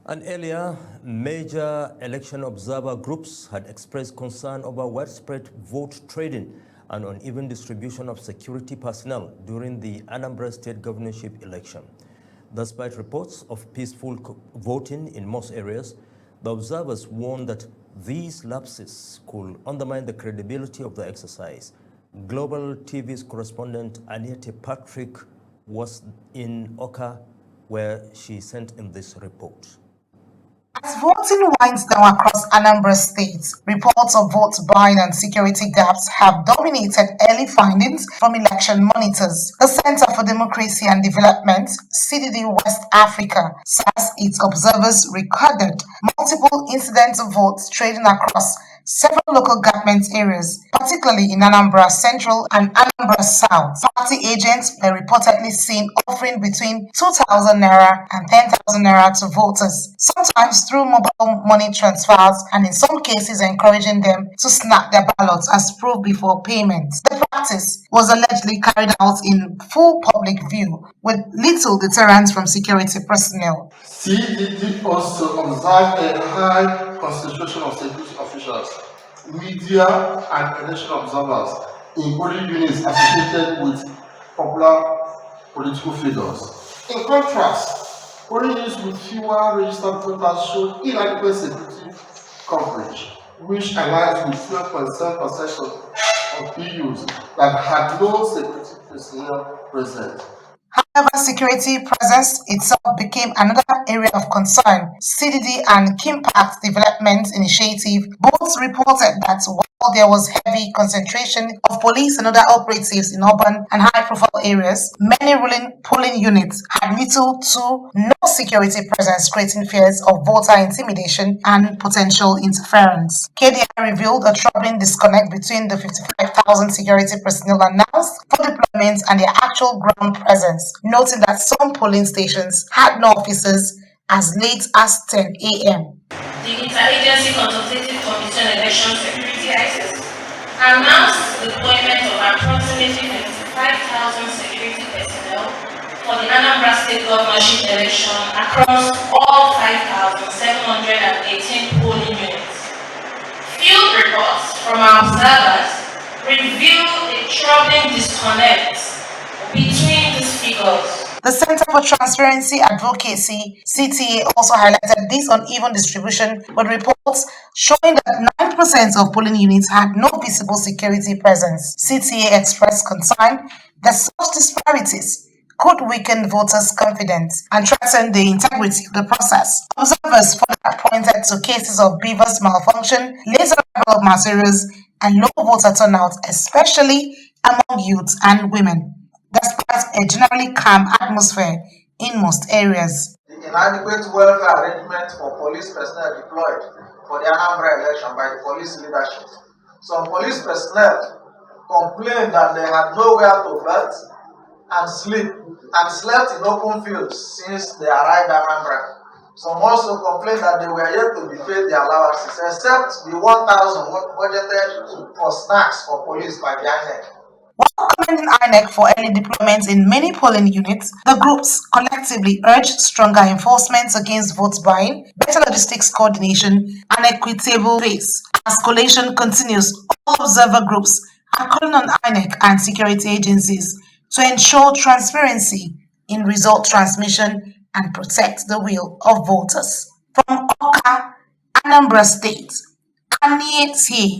And earlier, major election observer groups had expressed concern over widespread vote trading and uneven distribution of security personnel during the Anambra state governorship election. Despite reports of peaceful voting in most areas, the observers warned that these lapses could undermine the credibility of the exercise. Global TV's correspondent Aniete Patrick was in Oka, where she sent in this report. As voting winds down across Anambra State, reports of vote buying and security gaps have dominated early findings from election monitors. The Center for Democracy and Development, CDD West Africa, says its observers recorded multiple incidents of votes trading across several local government areas, particularly in Anambra Central and Anambra South. Party agents were reportedly seen offering between 2,000 naira and 10,000 naira to voters, sometimes through mobile money transfers and in some cases encouraging them to snap their ballots as proof before payment. The practice was allegedly carried out in full public view with little deterrence from security personnel. CDD also observed a high concentration of security officials, media, and election observers in polling units associated with popular political figures. In contrast, polling units with fewer registered voters showed inadequate security coverage, which aligns with 12.7% of PUs that had no security personnel present. However, security presence itself became another area of concern. CDD and Kimpact Development Initiative both reported that while there was heavy concentration of police and other operatives in urban and high-profile areas, many ruling polling units had little to no security presence, creating fears of voter intimidation and potential interference. KDI revealed a troubling disconnect between the 55,000 security personnel announced for deployment and their actual ground presence, noting that some polling stations had no officers as late as 10 a.m. The Interagency Consultative Committee on Election Security (ICES) announced the deployment of approximately 55,000 security personnel for the Anambra State Governorship election across all 5,718 polling units. Field reports from our observers reveal a troubling disconnect between these figures. The Center for Transparency Advocacy, CTA, also highlighted this uneven distribution with reports showing that 9% of polling units had no visible security presence. CTA expressed concern that such disparities could weaken voters' confidence and threaten the integrity of the process. Observers further pointed to cases of beavers malfunction, late arrival of materials, and low voter turnout, especially among youth and women, despite a generally calm atmosphere in most areas. The inadequate welfare arrangement for police personnel deployed for the Anambra election by the police leadership. Some police personnel complained that they had nowhere to bathe and sleep and slept in open fields since they arrived at Anambra. Some also complained that they were yet to be paid their allowances, except the 1,000 budgeted for snacks for police by the INEC. While commending INEC for early deployments in many polling units, the groups collectively urged stronger enforcement against vote buying, better logistics coordination, and equitable pace. As collation continues, all observer groups are calling on INEC and security agencies to ensure transparency in result transmission and protect the will of voters. From Oka, Anambra State, Aniete